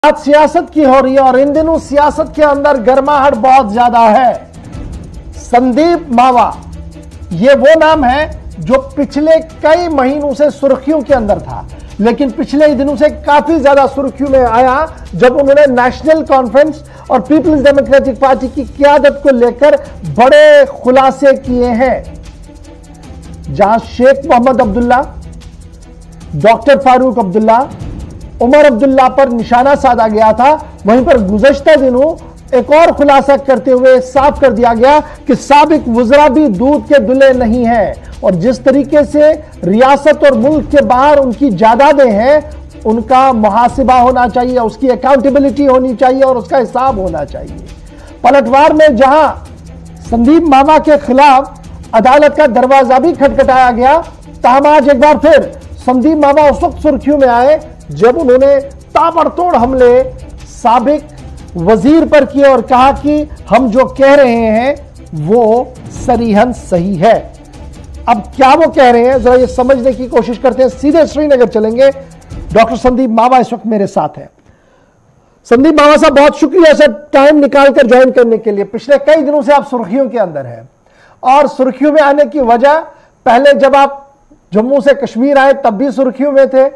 बात सियासत की हो रही है और इन दिनों सियासत के अंदर गर्माहट बहुत ज्यादा है। संदीप मावा ये वो नाम है जो पिछले कई महीनों से सुर्खियों के अंदर था, लेकिन पिछले ही दिनों से काफी ज्यादा सुर्खियों में आया जब उन्होंने नेशनल कॉन्फ्रेंस और पीपल्स डेमोक्रेटिक पार्टी की क्यादत को लेकर बड़े खुलासे किए हैं। जहां शेख मोहम्मद अब्दुल्ला, डॉक्टर फारूक अब्दुल्ला, उमर अब्दुल्ला पर निशाना साधा गया था, वहीं पर गुज़श्ता दिनों एक और खुलासा करते हुए साफ कर दिया गया कि साबिक वज़रा भी दूध के दुल्हे नहीं हैं और जिस तरीके से रियासत और मुल्क के बाहर उनकी जायदादें हैं उनका मुहासिबा होना चाहिए, उसकी अकाउंटेबिलिटी होनी चाहिए और उसका हिसाब होना चाहिए। पलटवार में जहां संदीप मावा के खिलाफ अदालत का दरवाजा भी खटखटाया गया, तहम आज एक बार फिर संदीप मावा उस वक्त सुर्खियों में आए जब उन्होंने ताबड़तोड़ हमले साबिक वजीर पर किए और कहा कि हम जो कह रहे हैं वो सरीहन सही है। अब क्या वो कह रहे हैं जरा ये समझने की कोशिश करते हैं। सीधे श्रीनगर चलेंगे। डॉक्टर संदीप मावा इस वक्त मेरे साथ है। संदीप मावा साहब, बहुत शुक्रिया सर टाइम निकालकर ज्वाइन करने के लिए। पिछले कई दिनों से आप सुर्खियों के अंदर हैं और सुर्खियों में आने की वजह, पहले जब आप जम्मू से कश्मीर आए तब भी सुर्खियों में थे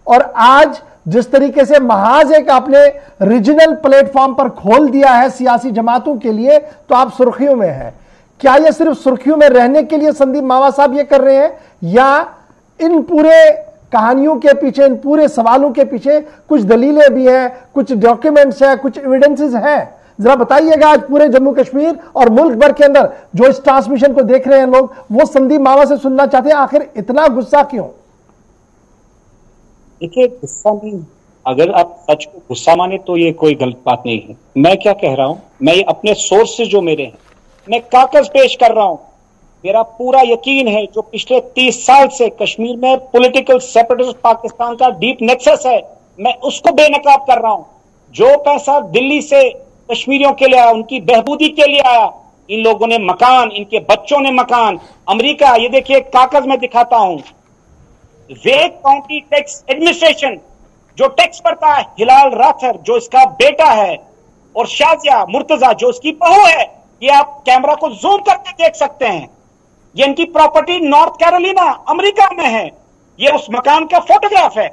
और आज जिस तरीके से महाज एक आपने रीजनल प्लेटफॉर्म पर खोल दिया है सियासी जमातों के लिए, तो आप सुर्खियों में हैं। क्या ये सिर्फ सुर्खियों में रहने के लिए संदीप मावा साहब ये कर रहे हैं या इन पूरे कहानियों के पीछे, इन पूरे सवालों के पीछे कुछ दलीलें भी हैं, कुछ डॉक्यूमेंट्स हैं, कुछ एविडेंसेस हैं? जरा बताइएगा। आज पूरे जम्मू कश्मीर और मुल्क भर के अंदर जो इस ट्रांसमिशन को देख रहे हैं लोग, वो संदीप मावा से सुनना चाहते हैं आखिर इतना गुस्सा क्यों? देखिए, गुस्सा नहीं, अगर आप सच को गुस्सा माने तो ये कोई गलत बात नहीं है। मैं क्या कह रहा हूं, मैं अपने सोर्स से जो मेरे हैं मैं कागज पेश कर रहा हूं। मेरा पूरा यकीन है जो पिछले 30 साल से कश्मीर में पॉलिटिकल सेपरेटिस्ट पाकिस्तान का डीप नेक्सस है, मैं उसको बेनकाब कर रहा हूं। जो पैसा दिल्ली से कश्मीरियों के लिए आया, उनकी बहबूदी के लिए आया, इन लोगों ने मकान, इनके बच्चों ने मकान, अमेरिका, ये देखिए कागज में दिखाता हूं, वेक काउंटी टैक्स एडमिनिस्ट्रेशन जो टैक्स भरता है, हिलाल राथर जो इसका बेटा है और शाजिया मुर्तजा जो इसकी बहू है, ये आप कैमरा को जूम करके देख सकते हैं। ये इनकी प्रॉपर्टी नॉर्थ कैरोलिना अमेरिका में है। ये उस मकान का फोटोग्राफ है।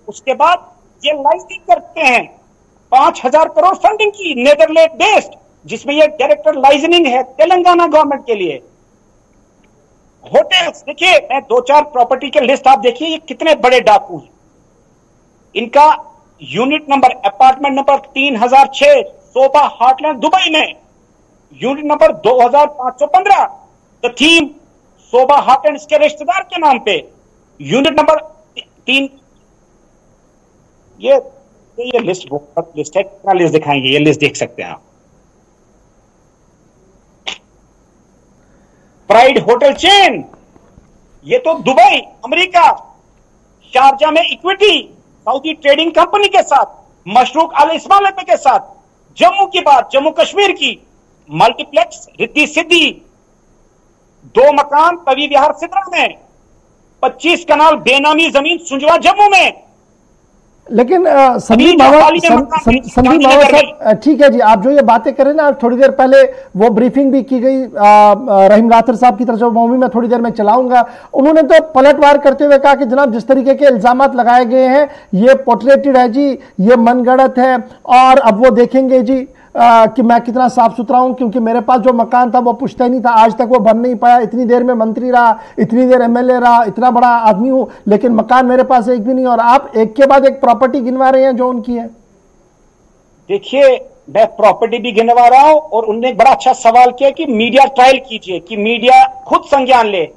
उसके बाद ये लाइजिंग करते हैं 5,000 करोड़ फंडिंग की, नेदरलैंड बेस्ड, जिसमें ये डायरेक्टर लाइजनिंग है तेलंगाना गवर्नमेंट के लिए। होटल्स देखिए, मैं 2-4 प्रॉपर्टी के लिस्ट आप देखिए, ये कितने बड़े डाकू हैं। इनका यूनिट नंबर, अपार्टमेंट नंबर 3006 सोबा हार्टलैंड दुबई में, unit number 2515 the theme Zobah heartland इसके रिश्तेदार के नाम पे, यूनिट नंबर 3। ये लिस्ट बहुत लिस्ट है, कितना लिस्ट दिखाएंगे, ये लिस्ट देख सकते हैं आप। प्राइड होटल चेन, ये तो दुबई अमेरिका, शारजा में इक्विटी सऊदी ट्रेडिंग कंपनी के साथ, मशरूक अल इस्माइल के साथ। जम्मू की बात, जम्मू कश्मीर की मल्टीप्लेक्स रिद्धि सिद्धि, 2 मकान तवी विहार सिद्रा में, 25 कनाल बेनामी जमीन सुंजवा जम्मू में। लेकिन संदीप मावा साहब, ठीक है जी, आप जो ये बातें करें ना, थोड़ी देर पहले वो ब्रीफिंग भी की गई रहीम राथर साहब की तरफ से, वो भी मैं थोड़ी देर में चलाऊंगा। उन्होंने तो पलटवार करते हुए कहा कि जनाब जिस तरीके के इल्जामात लगाए गए हैं ये पोर्ट्रेटेड है जी, ये मनगढ़ंत है और अब वो देखेंगे जी कि मैं कितना साफ सुथरा हूं, क्योंकि मेरे पास जो मकान था वो पुश्तैनी था, आज तक वो बन नहीं पाया। इतनी देर में मंत्री रहा, इतनी देर एमएलए रहा, इतना बड़ा आदमी हूं, लेकिन मकान मेरे पास एक भी नहीं। और आप एक के बाद एक प्रॉपर्टी गिनवा रहे हैं जो उनकी है। देखिए, मैं प्रॉपर्टी भी गिनवा रहा हूं और उन्होंने बड़ा अच्छा सवाल किया कि मीडिया ट्रायल कीजिए, कि मीडिया खुद संज्ञान ले।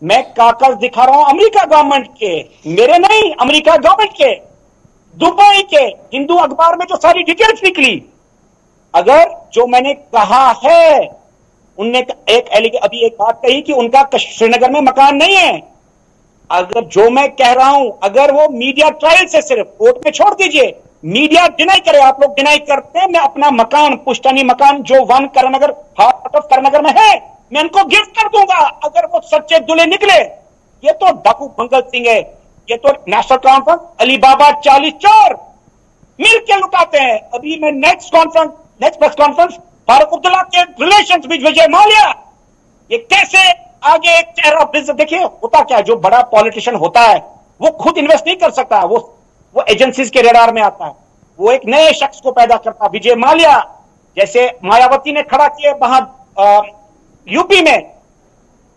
मैं कागज दिखा रहा हूं अमेरिका गवर्नमेंट के, मेरे नहीं, अमेरिका गवर्नमेंट के, दुबई के, हिंदू अखबार में जो सारी डिटेल्स निकली। अगर जो मैंने कहा है, उनने अभी एक बात कही कि उनका श्रीनगर में मकान नहीं है। अगर जो मैं कह रहा हूं, अगर वो मीडिया ट्रायल से, सिर्फ कोर्ट में छोड़ दीजिए, मीडिया डिनाई करे, आप लोग डिनाई करते हैं, मैं अपना मकान, पुश्तैनी मकान जो 1 करनगर, हार्ट ऑफ करनगर में है, मैं उनको गिफ्ट कर दूंगा अगर वो सच्चे दुल्हे निकले। ये तो डाकू मंगल सिंह है, ये तो नेशनल कॉन्फ्रेंस अलीबाबा 40 चोर मिल के लुटाते हैं। अभी मैं next press conference Farooq Abdullah के रिलेशंस विद विजय माल्या, ये कैसे आगे एक चेहरा बिजनेस। देखिए होता क्या है, जो बड़ा पॉलिटिशियन होता है वो खुद इन्वेस्ट नहीं कर सकता, वो एजेंसीज के रेडार में आता है, वो एक नए शख्स को पैदा करता है। विजय माल्या जैसे मायावती ने खड़ा किया वहां यूपी में,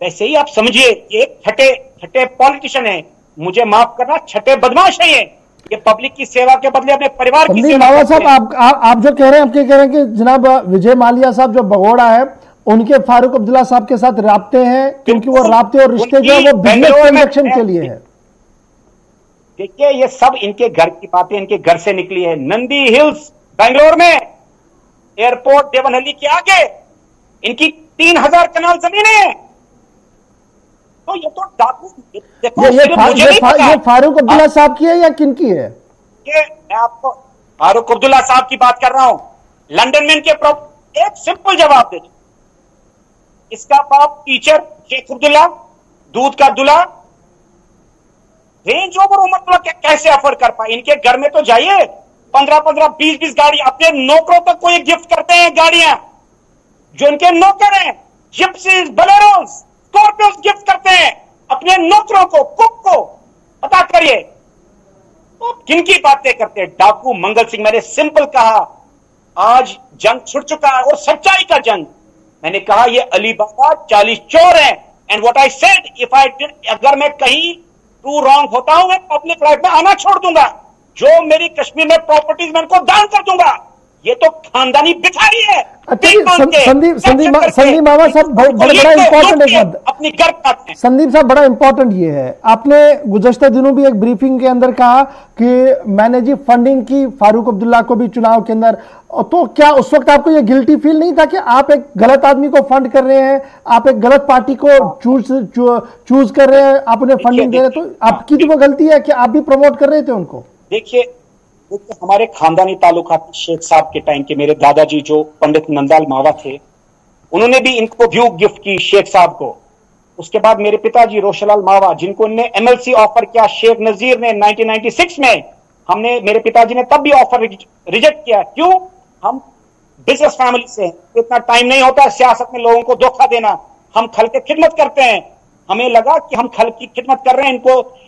वैसे ही आप समझिए एक छठे पॉलिटिशियन है, मुझे माफ करना छठे बदमाश है ये पब्लिक की सेवा के बदले अपने परिवार की सेवा। मावा साहब आप जो कह रहे हैं, आप क्या कह रहे हैं कि जनाब विजय माल्या साहब जो भगोड़ा है उनके फारूक अब्दुल्ला साहब के साथ राब्ते हैं, क्योंकि वो राब्ते और रिश्ते जो है वो बिजनेस ट्रांजैक्शन के लिए है। देखिए ये सब इनके घर की बातें इनके घर से निकली है। नंदी हिल्स बेंगलोर में एयरपोर्ट देवनहल्ली के आगे इनकी 3000 कनाल जमीनें हैं। तो ये तो डाकू, ये फारूक अब्दुल्ला साहब की है या किनकी है? ये मैं आपको फारूक अब्दुल्ला साहब की बात कर रहा हूं। लंदन में इनके एक सिंपल जवाब दे, इसका बाप टीचर शेख अब्दुल्ला, दूध का दूल्हा, रेंज ओवर उमर कैसे अफोर्ड कर पाए? इनके घर में तो जाइए 15-15, 20-20 गाड़ी अपने नौकरों तक को ये गिफ्ट करते हैं गाड़ियां, जो इनके नौकर हैं, जिप्सीज, बोलेरोस, स्कॉर्पियोस गिफ्ट करते हैं अपने नौकरों को, कुक को। पता करिए तो किनकी बातें करते हैं? डाकू मंगल सिंह। मैंने सिंपल कहा आज जंग छुड़ चुका है और सच्चाई का जंग। मैंने कहा ये अलीबाबा 40 चोर हैं। And what I said, if I did, अगर मैं कहीं टू रॉन्ग होता हूं मैं पब्लिक लाइफ में आना छोड़ दूंगा, जो मेरी कश्मीर में प्रॉपर्टीज मैं उनको दान कर दूंगा। ये तो खानदानी भिखारी है। संदीप मावा साहब बड़ा इंपॉर्टेंट एक बात, अपनी गर्व संदीप साहब बड़ा इंपॉर्टेंट ये है, आपने गुज़श्ता दिनों भी एक ब्रीफिंग के अंदर कहा कि मैंने जी फंडिंग की फारूक अब्दुल्ला को भी चुनाव के अंदर, तो क्या उस वक्त आपको ये गिल्टी फील नहीं था कि आप एक गलत आदमी को फंड कर रहे हैं, आप एक गलत पार्टी को चूज कर रहे हैं, आप उन्हें फंडिंग दे रहे हैं? तो आपकी तो वो गलती है कि आप भी प्रमोट कर रहे थे उनको। देखिए हमारे खानदानी ताल्लुकात शेख साहब के टाइम के मेरे दादाजी जो पंडित नंदलाल मावा थे, उन्होंने भी इनको व्यू गिफ्ट की शेख साहब को। उसके बाद मेरे पिताजी रोशनलाल मावा, जिनको इन्होंने एमएलसी ऑफर किया शेख नजीर ने 1996 में, हमने मेरे पिताजी ने तब भी ऑफर रिजेक्ट किया। क्यों? हम बिजनेस फैमिली से हैं, इतना टाइम नहीं होता सियासत में लोगों को धोखा देना। हम खल के खिदमत करते हैं, हमें लगा कि हम खल की खिदमत कर रहे हैं,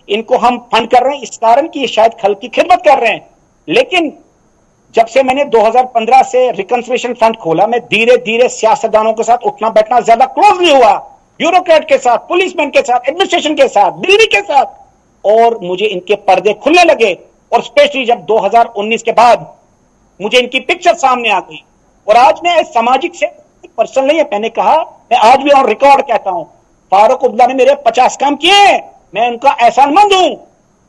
इनको हम फंड कर रहे हैं इस कारण कि ये शायद खल की खिदमत कर रहे हैं। लेकिन जब से मैंने 2015 से रिकंसिलिएशन फंड खोला, मैं धीरे धीरे सियासतदानों के साथ उठना बैठना ज्यादा क्लोजली हुआ, ब्यूरोक्रेट के साथ, पुलिसमैन के साथ, एडमिनिस्ट्रेशन के साथ, दिल्ली के साथ, और मुझे इनके पर्दे खुलने लगे। और स्पेशली जब 2019 के बाद मुझे इनकी पिक्चर सामने आ गई। और आज मैं सामाजिक से पर्सनल नहीं है, मैंने कहा, मैं आज भी ऑन रिकॉर्ड कहता हूं, फारूक अब्दुल्ला ने मेरे 50 काम किए, मैं उनका एहसानमंद हूं,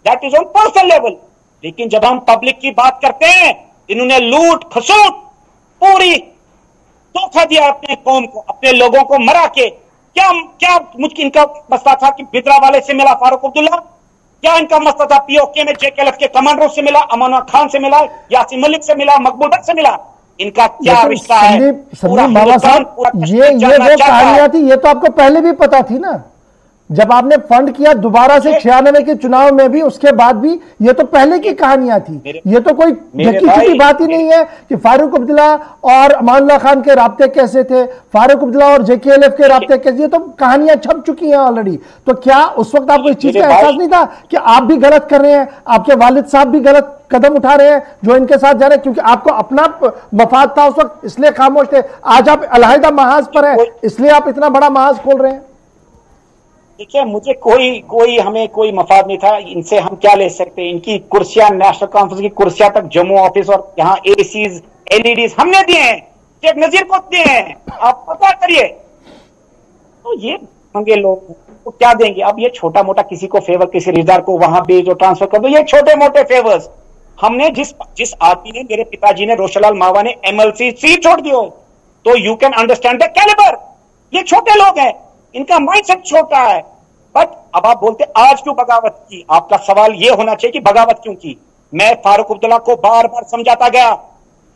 that is on personal level. लेकिन जब हम पब्लिक की बात करते हैं, इन्होंने लूट खसूट पूरी धोखा दिया अपने कौम को, अपने लोगों को मरा के। क्या मुझे इनका मसला था कि बिद्रा वाले से मिला फारूक अब्दुल्ला? क्या इनका मसला था पीओके में जेकेएलएफ के कमांडरों से मिला, अमाना खान से मिला, यासीन मलिक से मिला, मकबूल भट्ट से मिला? इनका क्या रिश्ता है? संदीप मावा साहब, ये वो कहानियां थी, ये तो आपको पहले भी पता थी ना, जब आपने फंड किया दोबारा से 96 के चुनाव में भी, उसके बाद भी, ये तो पहले की कहानियां थी। ये तो कोई की बात ही नहीं है कि फारूक अब्दुल्ला और अमानुल्लाह खान के राब्ते कैसे थे, फारूक अब्दुल्ला और जेकेएलएफ के राब्ते कैसे, ये तो कहानियां छप चुकी हैं ऑलरेडी। तो क्या उस वक्त आपको इस चीज का एहसास नहीं था कि आप भी गलत कर रहे हैं, आपके वालिद साहब भी गलत कदम उठा रहे हैं जो इनके साथ जा रहे हैं? क्योंकि आपको अपना मफाद था उस वक्त, इसलिए खामोश थे। आज आप अलहदा महाज पर है, इसलिए आप इतना बड़ा महाज खोल रहे हैं। देखिए मुझे हमें कोई मफाद नहीं था, इनसे हम क्या ले सकते हैं? इनकी कुर्सियां, नेशनल कॉन्फ्रेंस की कुर्सियां तक जम्मू ऑफिस और यहाँ एसीज, एलईडीज हमने दिए हैं, शेख नजीर को दिए हैं, आप पता करिए। तो ये मंगे लोग तो क्या देंगे? अब ये छोटा मोटा किसी को फेवर, किसी रिश्तेदार को वहां भेजो, ट्रांसफर कर दो, ये छोटे मोटे फेवर्स। हमने जिस आदमी ने, मेरे पिताजी ने, रोशनलाल मावा ने एमएलसी सीट छोड़ दियो, तो you can understand the calibre. ये छोटे लोग हैं, इनका माइंडसेट छोटा है। बट अब आप बोलते आज क्यों बगावत की? आपका सवाल यह होना चाहिए कि बगावत क्यों की? मैं फारूक अब्दुल्ला को बार बार समझाता गया।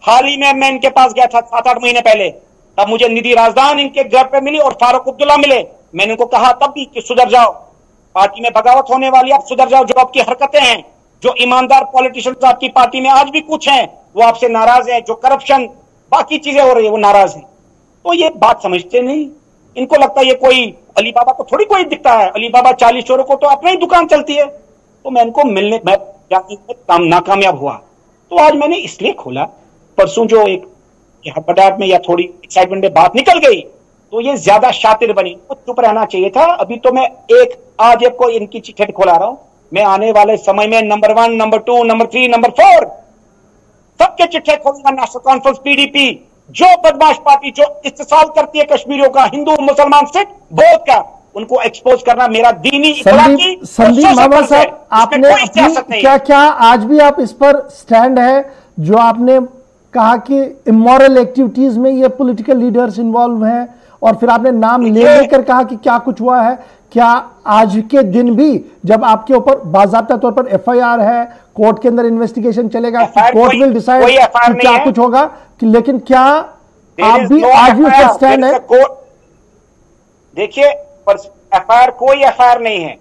हाल ही में मैं इनके पास गया था 7-8 महीने पहले, तब मुझे निधि राजदान इनके घर पे मिली और फारूक अब्दुल्ला मिले। मैंने उनको कहा तब भी कि सुधर जाओ, पार्टी में बगावत होने वाली, आप सुधर जाओ। जो आपकी हरकतें हैं, जो ईमानदार पॉलिटिशियंस आपकी पार्टी में आज भी कुछ हैं, वो आपसे नाराज है। जो करप्शन बाकी चीजें हो रही है वो नाराज है। तो ये बात समझते नहीं। इनको लगता है ये कोई अली बाबा को थोड़ी कोई दिखता है। अली बाबा 40 चोरों को तो अपनी ही दुकान चलती है। तो मैं इनको मिलने मैं नाकामयाब हुआ। तो आज मैंने इसलिए खोला, परसों जो एक हड़बड़ाहट में या थोड़ी एक्साइटमेंट में बात निकल गई तो ये ज्यादा शातिर बनी, तो चुप रहना चाहिए था। अभी तो मैं आज एक को इनकी चिट्ठी खोला रहा हूं। मैं आने वाले समय में नंबर 1, नंबर 2, नंबर 3, नंबर 4 सबके चिट्ठे खोलूंगा। नेशनल कॉन्फ्रेंस, पीडीपी, जो बदमाश पार्टी जो इस्तेसाल करती है कश्मीरियों का, हिंदू मुसलमान सिख बोध का, उनको एक्सपोज करना मेरा दीनी इखलाकी। संदीप मामा साहब, आपने क्या आज भी आप इस पर स्टैंड है जो आपने कहा कि इमोरल एक्टिविटीज में ये पॉलिटिकल लीडर्स इन्वॉल्व हैं, और फिर आपने नाम ले लेकर कहा कि क्या कुछ हुआ है? क्या आज के दिन भी जब आपके ऊपर बाज़ाब्ता तौर पर एफआईआर है, कोर्ट के अंदर इन्वेस्टिगेशन चलेगा, कोर्ट विल डिसाइड क्या कुछ होगा, लेकिन क्या आप भी आज भी ऊपर स्टैंड है? देखिए, एफआईआर कोई एफआईआर नहीं है,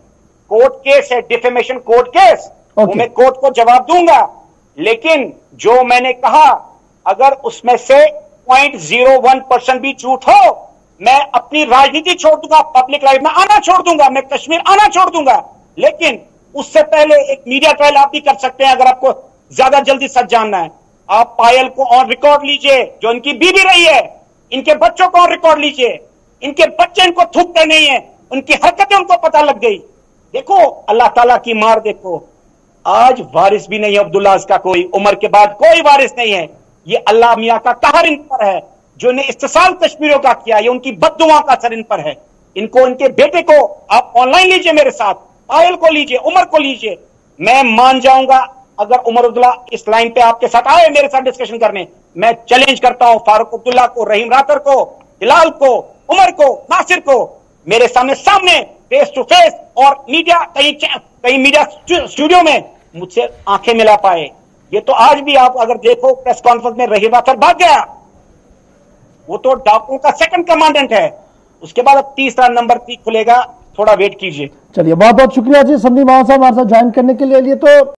कोर्ट केस है, डिफेमेशन कोर्ट केस। मैं कोर्ट को जवाब दूंगा। लेकिन जो मैंने कहा, अगर उसमें से 0.01% भी झूठ हो, मैं अपनी राजनीति छोड़ दूंगा, पब्लिक लाइफ में आना छोड़ दूंगा, मैं कश्मीर आना छोड़ दूंगा। लेकिन उससे पहले एक मीडिया ट्रायल आप भी कर सकते हैं अगर आपको ज्यादा जल्दी सच जानना है। आप पायल को ऑन रिकॉर्ड लीजिए, जो इनकी बीबी रही है, इनके बच्चों को ऑन रिकॉर्ड लीजिए। इनके बच्चे इनको थूकते नहीं है, उनकी हरकतें उनको पता लग गई। देखो अल्लाह ताला की मार देखो। आज वारिस भी नहीं है अब्दुल्ला का, कोई उम्र के बाद कोई वारिस नहीं है। ये अल्लाह मियां का कहर इन पर है, जो इन्हें इस्तेसाल कश्मीरियों का किया, ये उनकी बद्दुआ का असर इन पर है। इनको, इनके बेटे को आप ऑनलाइन लीजिए मेरे साथ, पायल को लीजिए, उमर को लीजिए। मैं मान जाऊंगा अगर उमर अब्दुल्ला इस लाइन पे आपके साथ आए मेरे साथ डिस्कशन करने। मैं चैलेंज करता हूं फारूक अब्दुल्ला को, रहीम रातर को, हिलाल को, उमर को, नासिर को, मेरे सामने फेस टू फेस, और मीडिया कहीं मीडिया स्टूडियो में मुझसे आंखें मिला पाए। ये तो आज भी आप अगर देखो प्रेस कॉन्फ्रेंस में रहीम रातर भाग गया, वो तो डाकुओं का सेकंड कमांडेंट है। उसके बाद अब तीसरा नंबर 3 खुलेगा, थोड़ा वेट कीजिए। चलिए, बहुत बहुत शुक्रिया जी संदीप मामा साहब हमारे साथ ज्वाइन करने के लिए। तो